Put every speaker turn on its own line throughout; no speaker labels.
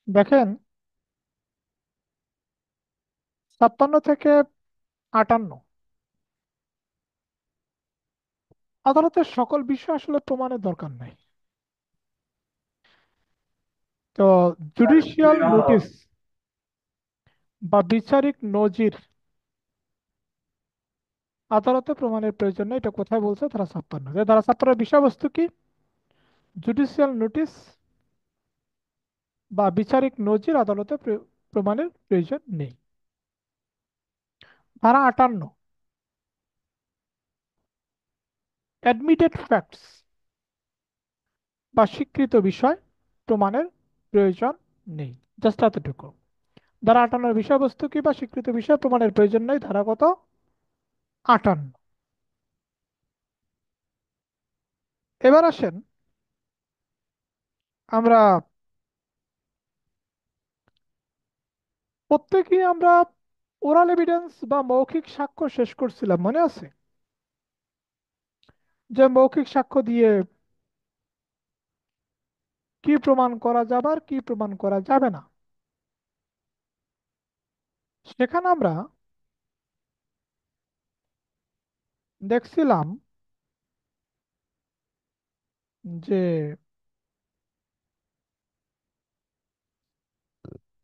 দেখেন, 56 থেকে 58 আদালতের সকল বিষয় আসলে প্রমাণের দরকার নাই। তো জুডিশিয়াল নোটিশ বা বিচারিক নজির আদালতে প্রমাণের প্রয়োজন নেই, এটা কোথায় বলছে? ধারা 56। ধারা 56 বিষয়বস্তু কি? জুডিশিয়াল নোটিশ বা বিচারিক নজির আদালতে প্রমাণের প্রয়োজন নেই। ধারা 58, অ্যাডমিটেড ফ্যাক্টস বা স্বীকৃত বিষয় প্রমাণের প্রয়োজন নেই। জাস্ট এতটুকু। ধারা 58 বিষয়বস্তু কি বা স্বীকৃত বিষয় প্রমাণের প্রয়োজন নেই। ধারা কত? 58। এবার আসেন, আমরা প্রত্যেকেই আমরা ওরাল এভিডেন্স বা মৌখিক সাক্ষ্য শেষ করছিলাম, মনে আছে? যে মৌখিক সাক্ষ্য দিয়ে কি প্রমাণ করা যাবে আর কি প্রমাণ করা যাবে না। সেখানে আমরা দেখছিলাম যে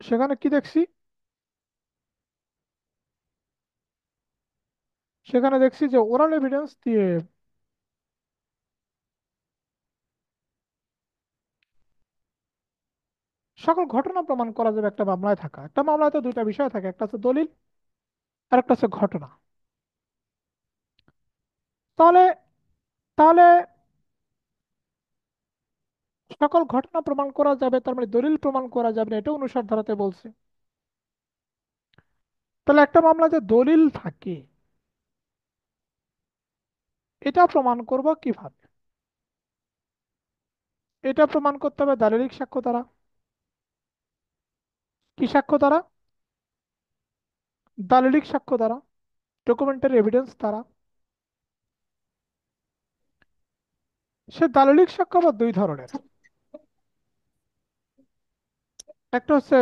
সেখানে কি দেখছি? সেখানে দেখছি যে ওরাল এভিডেন্স দিয়ে সকল ঘটনা প্রমাণ করা যাবে। একটা মামলায় থাকা, একটা মামলায় তো দুইটা বিষয় থাকে, একটা হচ্ছে দলিল আর একটা হচ্ছে ঘটনা। তাহলে তাহলে সকল ঘটনা প্রমাণ করা যাবে, তার মানে দলিল প্রমাণ করা যাবে না, এটা 59 ধারাতে বলছে। তাহলে একটা মামলাতে দলিল থাকে, এটা প্রমাণ করব কিভাবে? এটা প্রমাণ করতে হবে দালিলিক সাক্ষ্য দ্বারা। কি সাক্ষ্য দ্বারা? দালিলিক সাক্ষ্য দ্বারা, ডকুমেন্টারি এভিডেন্স দ্বারা। সে দালিলিক সাক্ষ্য আবার দুই ধরনের। একটা হচ্ছে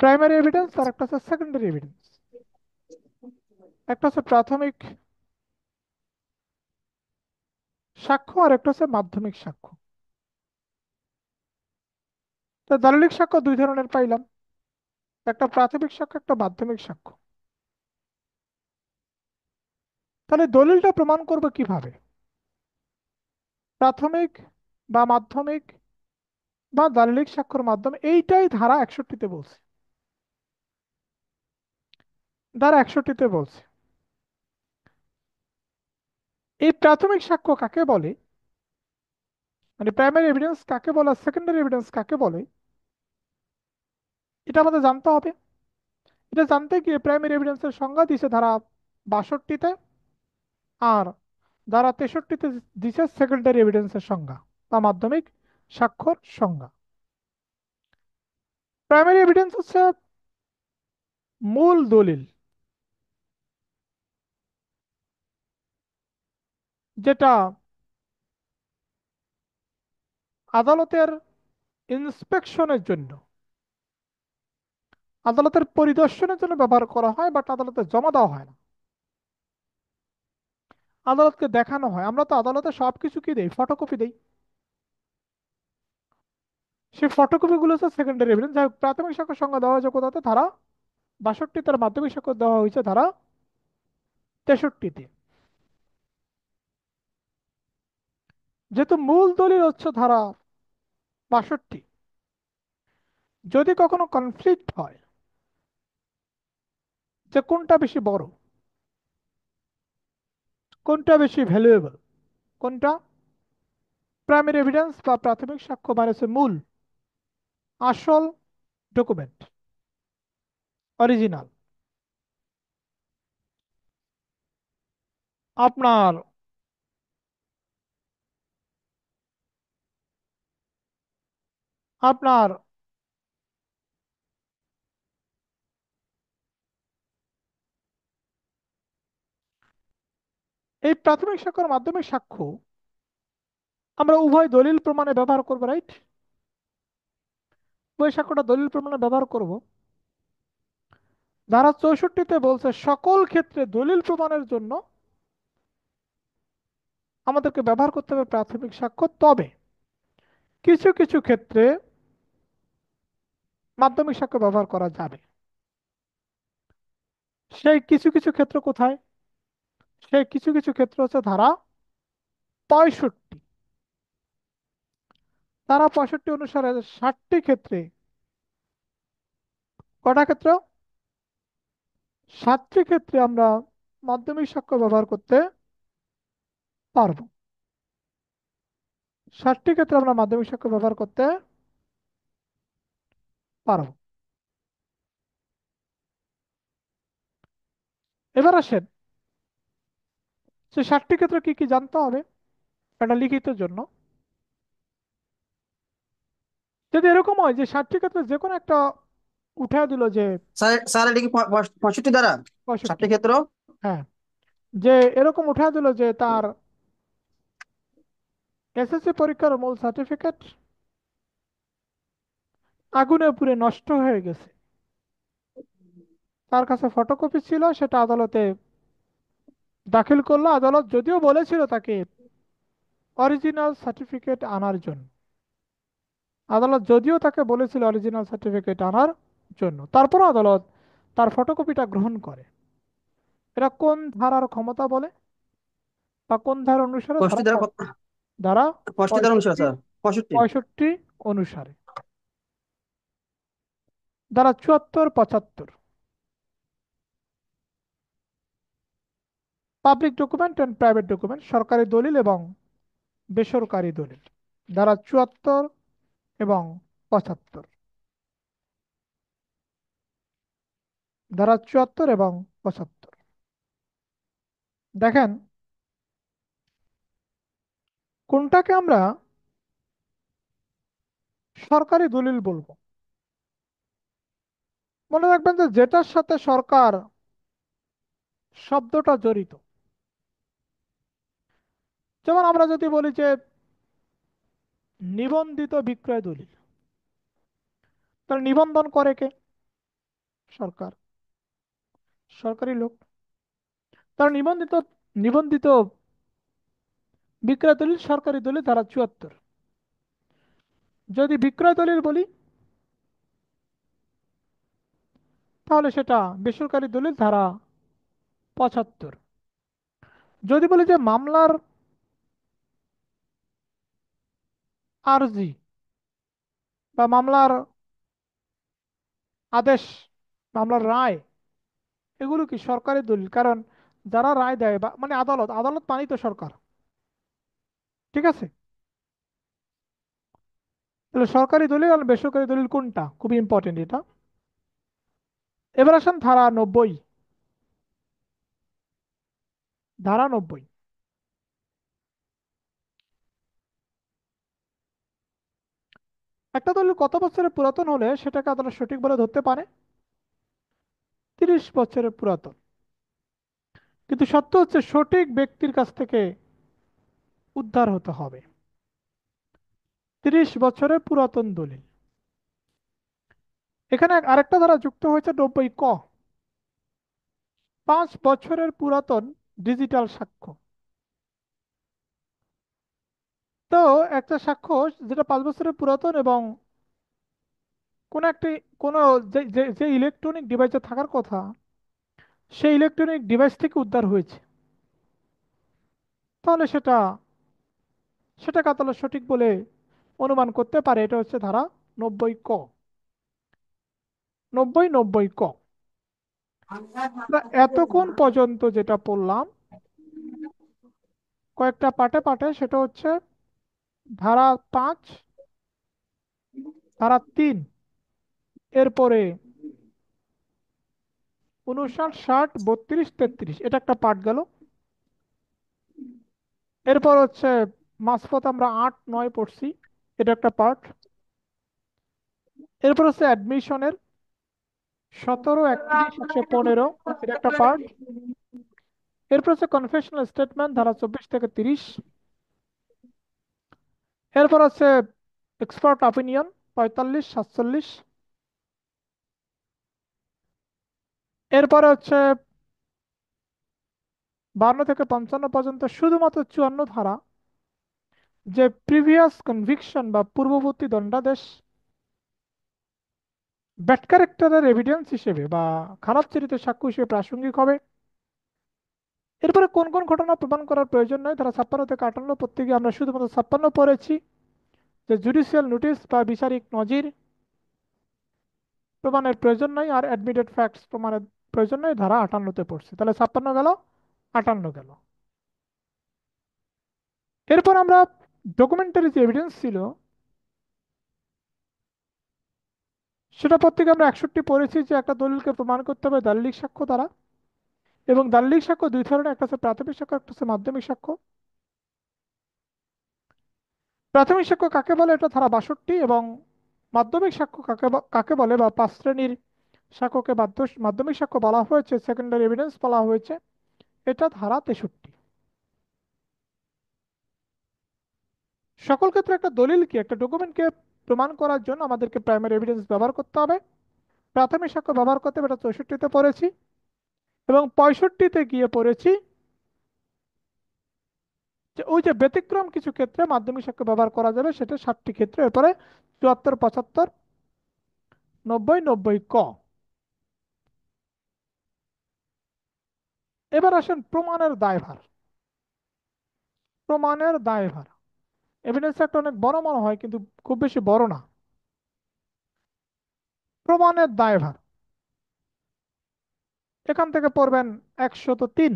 প্রাইমারি এভিডেন্স আর একটা হচ্ছে সেকেন্ডারি এভিডেন্স। একটা হচ্ছে প্রাথমিক সাক্ষ্য আর একটা হচ্ছে মাধ্যমিক সাক্ষ্য। তো দালিলিক সাক্ষ্য দুই ধরনের পাইলাম, একটা প্রাথমিক সাক্ষ্য, একটা মাধ্যমিক সাক্ষ্য। তাহলে দলিলটা প্রমাণ করবে কিভাবে? প্রাথমিক বা মাধ্যমিক বা দালিলিক সাক্ষ্যের মাধ্যমে, এইটাই ধারা 61-তে বলছে। ধারা 61-তে বলছে এই প্রাথমিক সাক্ষ্য কাকে বলে, মানে প্রাইমারি এভিডেন্স কাকে বলে, সেকেন্ডারি এভিডেন্স কাকে বলে, এটা আমাদের জানতে হবে। এটা জানতে গিয়ে প্রাইমারি এভিডেন্সের সংজ্ঞা দিছে ধারা 62-তে, আর ধারা 63-তে দিছে সেকেন্ডারি এভিডেন্সের সংজ্ঞা বা মাধ্যমিক সাক্ষ্যর সংজ্ঞা। প্রাইমারি এভিডেন্স হচ্ছে মূল দলিল, যেটা আদালতের ইন্সপেকশনের জন্য, আদালতের পরিদর্শনের জন্য ব্যবহার করা হয়, বাট আদালতে জমা দেওয়া হয় না, আদালতকে দেখানো হয়। আমরা তো আদালতে সবকিছু কি দেই? ফটোকপি দেই। সেই ফটোকপি গুলো হচ্ছে সেকেন্ডারি এভিডেন্স। যাই হোক, প্রাথমিক সাক্ষ্য সংজ্ঞা দেওয়া হয়েছে কোথাতে? ধারা 62। তার মাধ্যমিক সাক্ষ্য দেওয়া হয়েছে ধারা 63-তে। যেহেতু মূল দলিল হচ্ছে ধারা 62, যদি কখনো কনফ্লিক্ট হয় যে কোনটা বেশি বড়, কোনটা বেশি ভ্যালুয়েবল, কোনটা প্রাইমারি এভিডেন্স বা প্রাথমিক সাক্ষ্য মানে হচ্ছে মূল আসল ডকুমেন্ট, অরিজিনাল, আপনার আপনার এই প্রাথমিক সাক্ষ্য আর মাধ্যমিক সাক্ষ্য আমরা উভয় দলিল প্রমাণে ব্যবহার করবো, রাইট? ওই সাক্ষ্যটা দলিল প্রমাণে ব্যবহার করব। ধারা 64-তে বলছে সকল ক্ষেত্রে দলিল প্রমাণের জন্য আমাদেরকে ব্যবহার করতে হবে প্রাথমিক সাক্ষ্য, তবে কিছু কিছু ক্ষেত্রে মাধ্যমিক সাক্ষ্য ব্যবহার করা যাবে। সেই কিছু কিছু ক্ষেত্র কোথায়? সেই কিছু কিছু ক্ষেত্র হচ্ছে ধারা 65। ধারা 65 অনুসারে 60টি ক্ষেত্রে, কটা ক্ষেত্র? 7টি ক্ষেত্রে আমরা মাধ্যমিক সাক্ষ্য ব্যবহার করতে পারবো। 7টি ক্ষেত্রে আমরা মাধ্যমিক সাক্ষ্য ব্যবহার করতে পারবো। এবার আসেন, সে 7টি ক্ষেত্রে কি কি জানতে হবে এটা লিখিত জন্য। যদি এরকম হয় যে 7টি ক্ষেত্রে যে কোনো একটা উঠে দিল যে
স্যার স্যার এটা কি 65 দ্বারা
65,
7টি ক্ষেত্র?
হ্যাঁ, যে এরকম উঠে দিল যে তার এসএসসি পরীক্ষার মূল সার্টিফিকেট আগুনে পুড়ে নষ্ট হয়ে গেছে, তার কাছে ফটোকপি ছিল, সেটা আদালতে দাখিল করলো। আদালত যদিও বলেছিল তাকে অরিজিনাল সার্টিফিকেট আনার জন্য, আদালত যদিও তাকে বলেছিল অরিজিনাল সার্টিফিকেট আনার জন্য, তারপরও আদালত তার ফটোকপিটা গ্রহণ করে। এটা কোন ধারার ক্ষমতা বলে, বা কোন ধারা অনুসারে?
65 দ্বারা
ধারা
65 দ্বারা অনুসারে
65,
স্যার, 65।
65 অনুসারে। ধারা 74, 75, public document and private document, সরকারি দলিল এবং বেসরকারি দলিল। ধারা 74 এবং 75। ধারা 74 এবং 75, দেখেন কোনটাকে আমরা সরকারি দলিল বলবো। মনে রাখবেন যে যেটার সাথে সরকার শব্দটা জড়িত। যেমন আমরা যদি বলি যে নিবন্ধিত বিক্রয় দলিল, তাহলে নিবন্ধন করে কে? সরকার, সরকারি লোক। তার নিবন্ধিত নিবন্ধিত বিক্রয় দলিল সরকারি দলিল, ধারা 74। যদি বিক্রয় দলিল বলি তাহলে সেটা বেসরকারি দলিল, ধারা 75। যদি বলি যে মামলার আর্জি বা মামলার আদেশ, মামলার রায়, এগুলো কি সরকারি দলিল, কারণ যারা রায় দেয় বা মানে আদালত, আদালত মানেই তো সরকার, ঠিক আছে? তাহলে সরকারি দলিল আর বেসরকারি দলিল কোনটা, খুবই ইম্পর্টেন্ট এটা। এবার আসেন ধারা 90। ধারা 90, একটা দলিল কত বছরের পুরাতন হলে সেটাকে আদালত সঠিক বলে ধরতে পারে? 30 বছরের পুরাতন। কিন্তু সত্য হচ্ছে সঠিক ব্যক্তির কাছ থেকে উদ্ধার হতে হবে। 30 বছরের পুরাতন দলিল। এখানে আরেকটা ধারা যুক্ত হয়েছে 90 ক, 5 বছরের পুরাতন ডিজিটাল সাক্ষ্য। তো একটা সাক্ষ্য যেটা 5 বছরের পুরাতন এবং কোনো একটি কোনো যে যে যে ইলেকট্রনিক ডিভাইসে থাকার কথা সেই ইলেকট্রনিক ডিভাইস থেকে উদ্ধার হয়েছে, তাহলে সেটাকে আদালত সঠিক বলে অনুমান করতে পারে। এটা হচ্ছে ধারা 90 ক। 90 ক। আমরা এতক্ষণ পর্যন্ত যেটা পড়লাম কয়েকটা পার্টে পার্টে, সেটা হচ্ছে ধারা 5, ধারা 3, এরপরে 59, 60, 32, 33, এটা একটা পার্ট গেল। এরপর হচ্ছে মাঝপথ আমরা 8, 9 পড়ছি, এটা একটা পার্ট। এরপর হচ্ছে অ্যাডমিশনের 17, 31, 115, এটা একটা পার্ট। এরপর হচ্ছে কনফেশনাল স্টেটমেন্ট, ধারা 24 থেকে 30। এরপর হচ্ছে এক্সপার্ট অপিনিয়ন, 45, 47। এরপরে হচ্ছে 52 থেকে 55 পর্যন্ত শুধুমাত্র 54 ধারা, যে প্রিভিয়াস কনভিকশন বা পূর্ববর্তী দণ্ডাদেশ ব্যাড ক্যারেক্টারের এভিডেন্স হিসেবে বা খারাপ চরিত্রের সাক্ষ্য হিসেবে প্রাসঙ্গিক হবে। এরপরে কোন কোন ঘটনা প্রমাণ করার প্রয়োজন নয়, ধারা 56 থেকে 58 প্রত্যেকে আমরা শুধুমাত্র 56 পড়েছি, যে জুডিশিয়াল নোটিশ বা বিচারিক নজির প্রমাণের প্রয়োজন নাই, আর অ্যাডমিটেড ফ্যাক্টস প্রমাণের প্রয়োজন নয়, ধারা 58-তে পড়ছে। তাহলে 56 গেল, 58 গেল। এরপর আমরা ডকুমেন্টারি যে এভিডেন্স ছিল সেটা প্রত্যেকে আমরা 61 পড়েছি, যে একটা দলিলকে প্রমাণ করতে হবে দালিলিক সাক্ষ্য দ্বারা। এবং দালিলিক সাক্ষ্য দুই ধরনের, একটা হচ্ছে প্রাথমিক সাক্ষ্য, একটা হচ্ছে মাধ্যমিক সাক্ষ্য। প্রাথমিক সাক্ষ্য কাকে বলে, এটা ধারা 62। এবং মাধ্যমিক সাক্ষ্য কাকে বলে বা 5 শ্রেণীর সাক্ষ্যকে মাধ্যমিক সাক্ষ্য বলা হয়েছে, সেকেন্ডারি এভিডেন্স বলা হয়েছে, এটা ধারা 63। সকল ক্ষেত্রে একটা দলিলকে, একটা ডকুমেন্টকে প্রমাণ করার জন্য আমাদেরকে প্রাইমারি এভিডেন্স ব্যবহার করতে হবে। প্রাথমিক সাক্ষ্য ব্যবহার করতে হবে, এটা 64-তে পড়েছি। এবং 65-তে গিয়ে পড়েছি যে ওই যে ব্যতিক্রম কিছু ক্ষেত্রে মাধ্যমিক সাক্ষ্য ব্যবহার করা যাবে, সেটা 60টি ক্ষেত্রে। এরপরে 74, 75, 90, 90 ক। এবার আসেন প্রমাণের দায়ভার। প্রমাণের দায়ভার, এভিডেন্স একটা অনেক বড় মনে হয় কিন্তু খুব বেশি বড় না। প্রমাণের দায়ভার, এখান থেকে পড়বেন 103।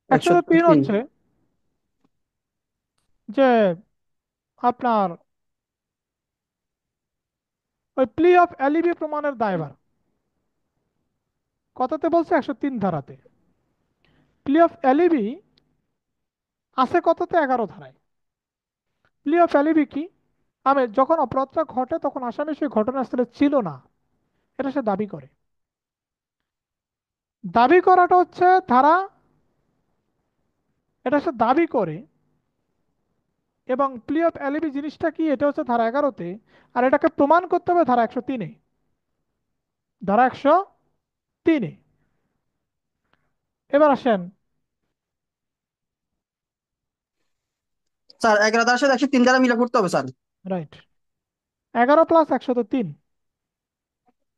103
103।
হচ্ছে যে আপনার ওই প্লি অফ অ্যালিবি প্রমাণের দায়ভার। কততে বলছে? 103 ধারাতে। প্লি অফ অ্যালিবি আছে কততে? 11 ধারায়। প্লি অফ অ্যালিবি কি? আমি যখন অপরাধটা ঘটে তখন আসামি সেই ঘটনাস্থলে ছিল না, এটা সে দাবি করে। দাবি করাটা হচ্ছে ধারা, এটা সে দাবি করে। এবং প্লি অফ অ্যালিবি জিনিসটা কি, এটা হচ্ছে ধারা 11-তে। আর এটাকে প্রমাণ করতে হবে ধারা 103-এ। ধারা 103-এ। এবার আসেন।
স্যার 11 দ্বারা সাথে 103 দ্বারা মিলে করতে হবে স্যার।
রাইট। 11 প্লাস 103।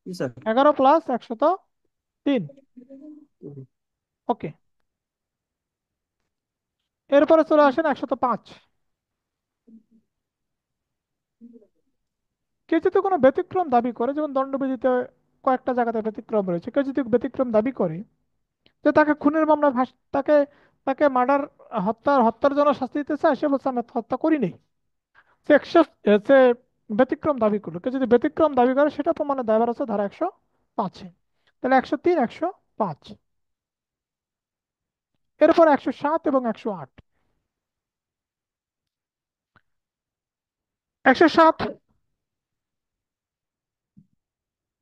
জি স্যার।
11 প্লাস 103। ওকে। এরপরে চলে আসেন 105। কেউ যদি কোনো ব্যতিক্রম দাবি করে, যেমন দণ্ডবিধিতে কয়েকটা জায়গাতে ব্যতিক্রম রয়েছে, কেউ যদি ব্যতিক্রম দাবি করে যে তাকে খুনের মামলা তাকে তাকে মার্ডার, হত্যার জন্য শাস্তি দিতে চায়, সে বলছে আমি হত্যা করিনি, সে সে ব্যতিক্রম দাবি করলো। কেউ যদি ব্যতিক্রম দাবি করে, সেটা প্রমাণের দায়ভার আছে ধারা 105-এ। তাহলে 103, 105। এরপর 107 এবং 108। 107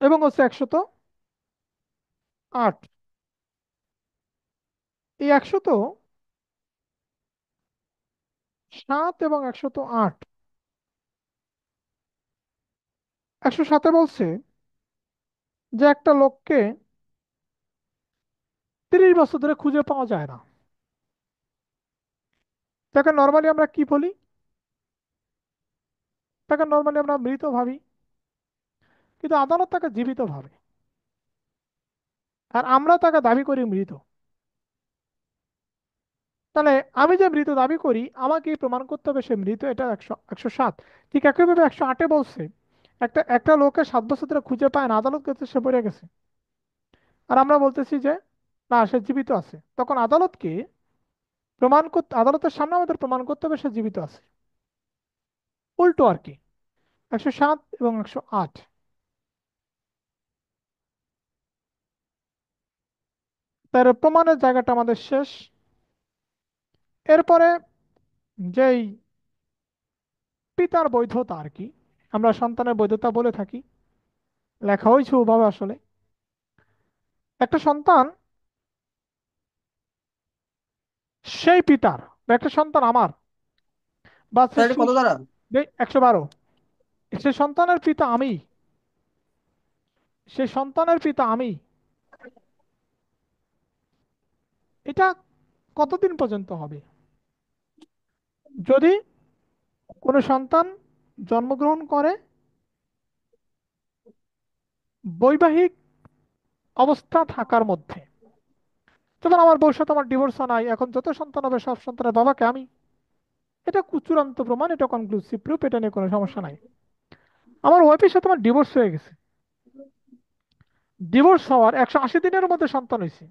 এবং হচ্ছে 108। এই 107 এবং 108। 107-এ বলছে যে একটা লোককে 30 বছর ধরে খুঁজে পাওয়া যায় না। তাকে নর্মালি আমরা কি বলি? তাকে নর্মালি আমরা মৃত ভাবি, কিন্তু আদালত তাকে জীবিত ভাবে। আর আমরা তাকে দাবি করি মৃত। তাহলে আমি যে মৃত দাবি করি, আমাকে প্রমাণ করতে হবে সে মৃত। এটা 107। ঠিক একইভাবে 108-এ বলছে একটা একটা লোকে 7 বছর ধরে খুঁজে পায় না, আদালত কাছে সে মরে গেছে, আর আমরা বলতেছি যে না, সে জীবিত আছে। তখন আদালতকে প্রমাণ করতে, আদালতের সামনে আমাদের প্রমাণ করতে হবে সে জীবিত আছে। উল্টো আর কি। 107 এবং 108। তার প্রমাণের জায়গাটা আমাদের শেষ। এরপরে যেই পিতার বৈধতা আর কি, আমরা সন্তানের বৈধতা বলে থাকি, লেখা হয়েছে ওভাবে। আসলে একটা সন্তান সেই পিতার, বা একটা সন্তান আমার, বা
স্যার এটা কত দ্বারা?
112। সে সন্তানের পিতা আমি, সে সন্তানের পিতা আমি, এটা কতদিন পর্যন্ত হবে? যদি কোনো সন্তান জন্মগ্রহণ করে বৈবাহিক অবস্থা থাকার মধ্যে, যেমন আমার বউর সাথে আমার ডিভোর্স নাই, এখন যত সন্তান হবে সব সন্তানের বাবাকে আমি, এটা চূড়ান্ত প্রমাণ, এটা কনক্লুসিভ প্রুফ, এটা নিয়ে কোনো সমস্যা নাই। আমার ওয়াইফের সাথে আমার ডিভোর্স হয়ে গেছে, ডিভোর্স হওয়ার 180 দিনের মধ্যে সন্তান হয়েছে,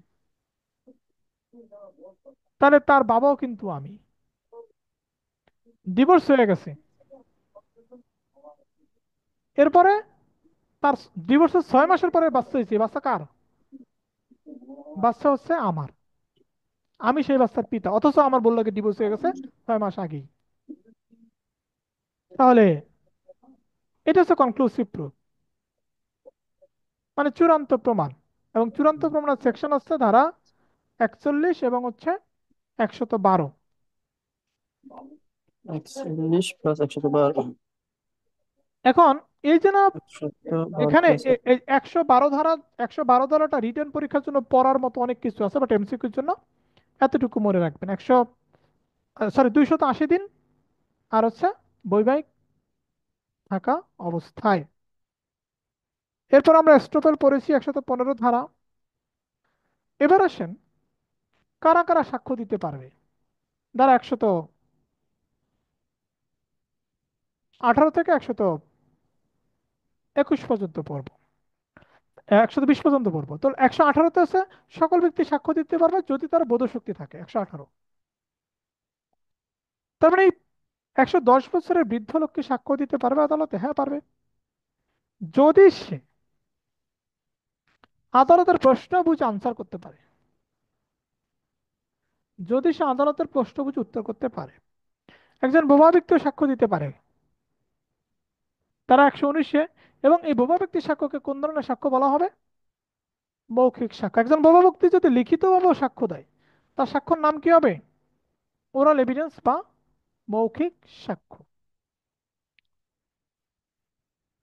তাহলে তার বাবাও কিন্তু আমি। ডিভোর্স হয়ে গেছে, এরপরে তার ডিভোর্সের 6 মাসের পরে বাচ্চা হয়েছে, বাচ্চা কার? বাচ্চা হচ্ছে আমার, আমি সেই বাচ্চার পিতা, অথচ আমার বললো ডিভোর্স হয়ে গেছে 6 মাস আগেই। তাহলে এটা হচ্ছে কনক্লুসিভ প্রুফ, মানে চূড়ান্ত প্রমাণ। এবং চূড়ান্ত প্রমাণের সেকশন হচ্ছে ধারা 41 এবং হচ্ছে 112।
41 + 112।
এখন এই যে না,
112
এখানে
প্লাস
112 ধারা, 112 ধারাটা রিটেন পরীক্ষার জন্য পড়ার মতো অনেক কিছু আছে, বাট এমসিকিউর জন্য এতটুকু মনে রাখবেন, 280 দিন আর হচ্ছে বৈবাহিক থাকা অবস্থায়। এরপর আমরা এস্টোপেল পড়েছি 115 ধারা। এবার আসেন কারা কারা সাক্ষ্য দিতে পারবে। ধারা 118 থেকে 121 পর্যন্ত পড়বো, 120 পর্যন্ত পড়বো। তো 118তে আছে সকল ব্যক্তি সাক্ষ্য দিতে পারবে যদি তার বোধশক্তি থাকে, 118। তার মানে এই 110 বছরের বৃদ্ধ লোককে সাক্ষ্য দিতে পারবে আদালতে? হ্যাঁ পারবে, যদি সে আদালতের প্রশ্ন বুঝে আনসার করতে পারে, যদি সে আদালতের প্রশ্ন বুঝে উত্তর করতে পারে। একজন বোবা ব্যক্তিও সাক্ষ্য দিতে পারে, তারা 119-এ। এবং এই বোবা ব্যক্তির সাক্ষ্যকে কোন ধরনের সাক্ষ্য বলা হবে? মৌখিক সাক্ষ্য। একজন বোবা ব্যক্তি যদি লিখিতভাবেও সাক্ষ্য দেয়, তার সাক্ষ্যর নাম কি হবে? ওরাল এভিডেন্স বা মৌখিক সাক্ষ্য।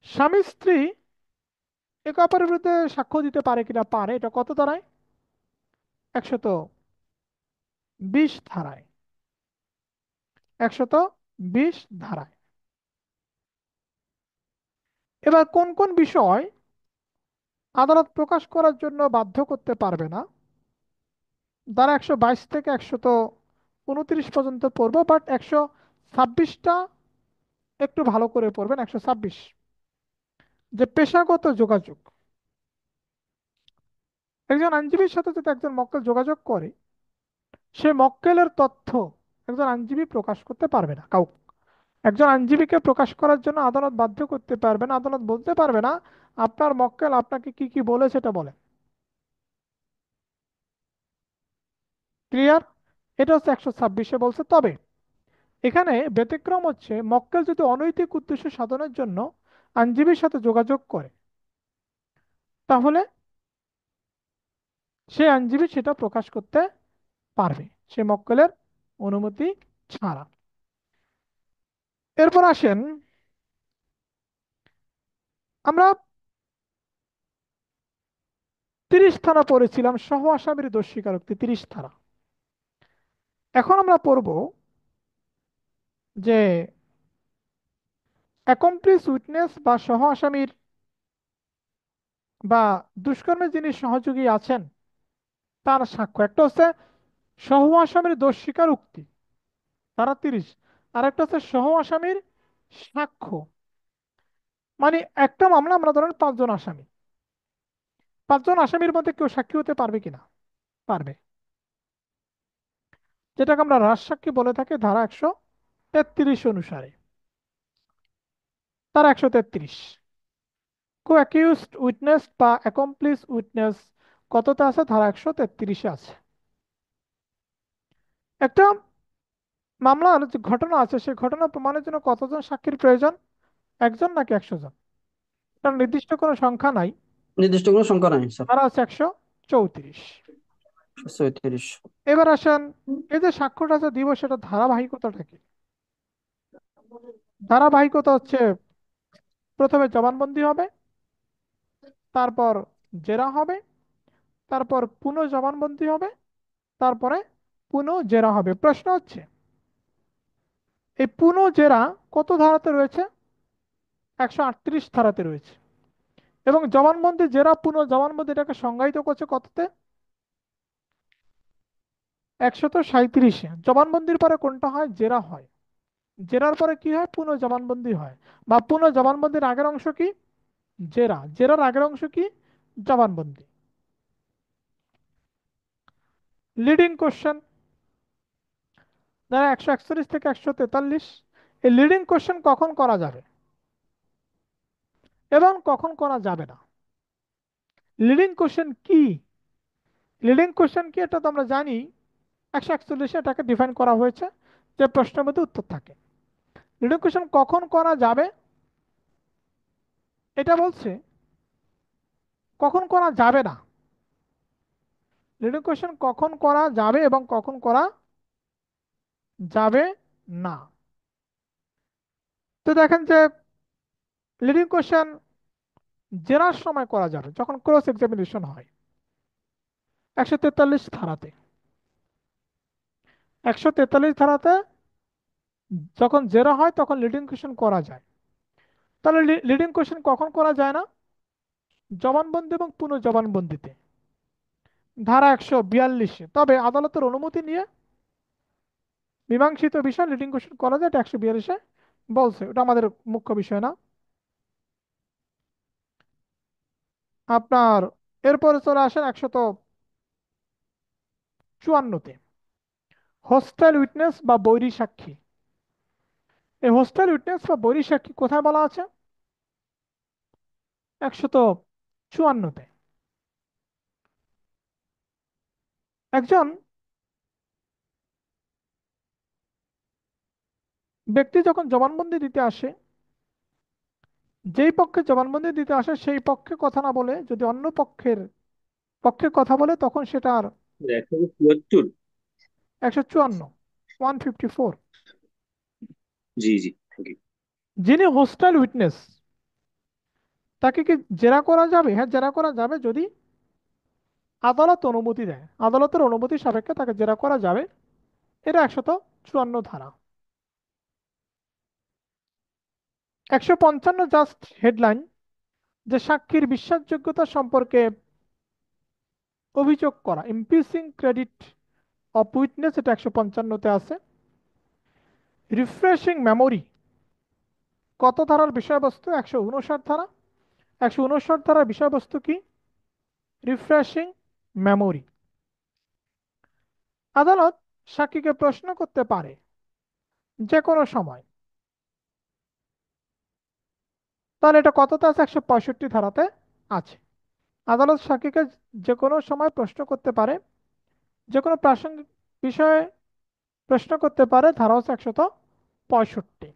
স্বামী স্ত্রী একে অপরের বিরুদ্ধে সাক্ষ্য দিতে পারে কিনা? পারে। এটা কত ধারায়? 120 ধারায়, 120 ধারায়। এবার কোন কোন বিষয় আদালত প্রকাশ করার জন্য বাধ্য করতে পারবে না, ধারা 122 থেকে 129 পর্যন্ত পড়বো, বাট 126টা একটু ভালো করে পড়বেন। 126, যে পেশাগত যোগাযোগ। একজন আইনজীবীর সাথে যদি একজন মক্কেল যোগাযোগ করে, সে মক্কেলের তথ্য একজন আইনজীবী প্রকাশ করতে পারবে না কাউ। একজন আইনজীবীকে প্রকাশ করার জন্য আদালত বাধ্য করতে পারবে না, আদালত বলতে পারবে না আপনার মক্কেল আপনাকে কি কি বলে সেটা বলে। ক্লিয়ার? এটা হচ্ছে 126-এ বলছে। তবে এখানে ব্যতিক্রম হচ্ছে, মক্কেল যদি অনৈতিক উদ্দেশ্য সাধনের জন্য আইনজীবীর সাথে যোগাযোগ করে, তাহলে সে আইনজীবী সেটা প্রকাশ করতে পারবে, সে মক্কেলের অনুমতি ছাড়া। এরপর আসেন, আমরা 30 ধারা পড়েছিলাম, সহ আসামির দোষ স্বীকারোক্তি, 30 ধারা। এখন আমরা পড়ব যে অ্যাকমপ্লিস উইটনেস বা সহ আসামির বা দুষ্কর্মে যিনি সহযোগী আছেন তার সাক্ষ্য। একটা হচ্ছে সহ আসামির দোষ স্বীকার উক্তি, ধারা 30। আর একটা হচ্ছে সহ আসামির সাক্ষ্য। মানে একটা মামলা আমরা ধরেন 5 জন আসামি, 5 জন আসামির মধ্যে কেউ সাক্ষী হতে পারবে কিনা? পারবে, যেটাকে আমরা রাজসাক্ষী বলে থাকি ধারা 133 অনুসারে। ধারা 133 কো অ্যাকিউজড উইটনেস বা অ্যাকমপ্লিস উইটনেস কতটা আছে? ধারা 133-এ আছে। একটা মামলার যে ঘটনা আছে, সেই ঘটনা প্রমাণের জন্য কতজন সাক্ষীর প্রয়োজন? একজন নাকি 100 জন? তার নির্দিষ্ট কোনো সংখ্যা নাই।
নির্দিষ্ট কোনো সংখ্যা নাই স্যার।
ধারা আছে 134।
34।
এবার আসেন, এই যে সাক্ষ্যটা যে দিব সেটা ধারাবাহিকতাটা কি? ধারাবাহিকতা হচ্ছে প্রথমে জবানবন্দি হবে, তারপর জেরা হবে, তারপর পুনঃ জবানবন্দি হবে, তারপরে পুনঃ জেরা হবে। প্রশ্ন হচ্ছে এই পুনঃ জেরা কত ধারাতে রয়েছে? 138 ধারাতে রয়েছে। এবং জবানবন্দি জেরা পুনঃ জবানবন্দি এটাকে সংজ্ঞায়িত করছে কততে? 137-এ। জবানবন্দির পরে কোনটা হয়? জেরা হয়। জেরার পরে কি হয়? পুনঃ জবানবন্দি হয়। বা পুনঃ জবানবন্দির আগের অংশ কি? জেরা। জেরার আগের অংশ কি? জবানবন্দি। লিডিং কোশ্চেন যারা 141 থেকে 143, এই লিডিং কোশ্চেন কখন করা যাবে এবং কখন করা যাবে না? লিডিং কোশ্চেন কি? লিডিং কোশ্চেন কি এটা তো আমরা জানি। 141-এ এটাকে ডিফাইন করা হয়েছে যে প্রশ্নের মধ্যে উত্তর থাকে। লিডিং কোশ্চেন কখন করা যাবে এটা বলছে, কখন করা যাবে না। লিডিং কোশ্চেন কখন করা যাবে এবং কখন করা যাবে না। তো দেখেন যে লিডিং কোশ্চেন জেরার সময় করা যাবে যখন ক্রস এক্সামিনেশন হয় 143 ধারাতে। 143 ধারাতে যখন জেরা হয় তখন লিডিং কোশ্চেন করা যায়। তাহলে লিডিং কোশ্চেন কখন করা যায় না? জবানবন্দি এবং পুনঃ জবানবন্দিতে, ধারা 142-এ। তবে আদালতের অনুমতি নিয়ে মীমাংসিত বিষয় লিডিং কোশ্চেন করা যায়, এটা 142-এ বলছে। ওটা আমাদের মুখ্য বিষয় না। আপনার এরপরে চলে আসেন 154-তে, হোস্টাইল উইটনেস বা বৈরী সাক্ষী। এই হোস্টাইল উইটনেস বা বৈরী সাক্ষী কোথায় বলা আছে? 154-তে। একজন ব্যক্তি যখন জবানবন্দি দিতে আসে, যেই পক্ষে জবানবন্দি দিতে আসে সেই পক্ষে কথা না বলে যদি অন্য পক্ষের পক্ষে কথা বলে তখন সেটার
174।
154, 154।
জি জি, ওকে।
যিনি হোস্টাইল উইটনেস তাকে কি জেরা করা যাবে? হ্যাঁ, জেরা করা যাবে যদি আদালত অনুমতি দেয়। আদালতের অনুমতি সাপেক্ষে তাকে জেরা করা যাবে। এটা 154 ধারা। 155 জাস্ট হেডলাইন, যে সাক্ষীর বিশ্বাসযোগ্যতা সম্পর্কে অভিযোগ করা, ইমপিচিং ক্রেডিট অফ উইটনেস, এটা 155-তে আছে। রিফ্রেশিং মেমোরি কত ধারার বিষয়বস্তু? 159 ধারা। 159 ধারার বিষয়বস্তু কি? Refreshing memory. আদালত সাক্ষীকে প্রশ্ন করতে পারে যে কোনো সময়। তাহলে এটা কততে আছে? 165 ধারাতে আছে। আদালত সাক্ষীকে যে কোনো সময় প্রশ্ন করতে পারে, যে কোনো প্রাসঙ্গিক বিষয়ে প্রশ্ন করতে পারে, ধারা হচ্ছে 165।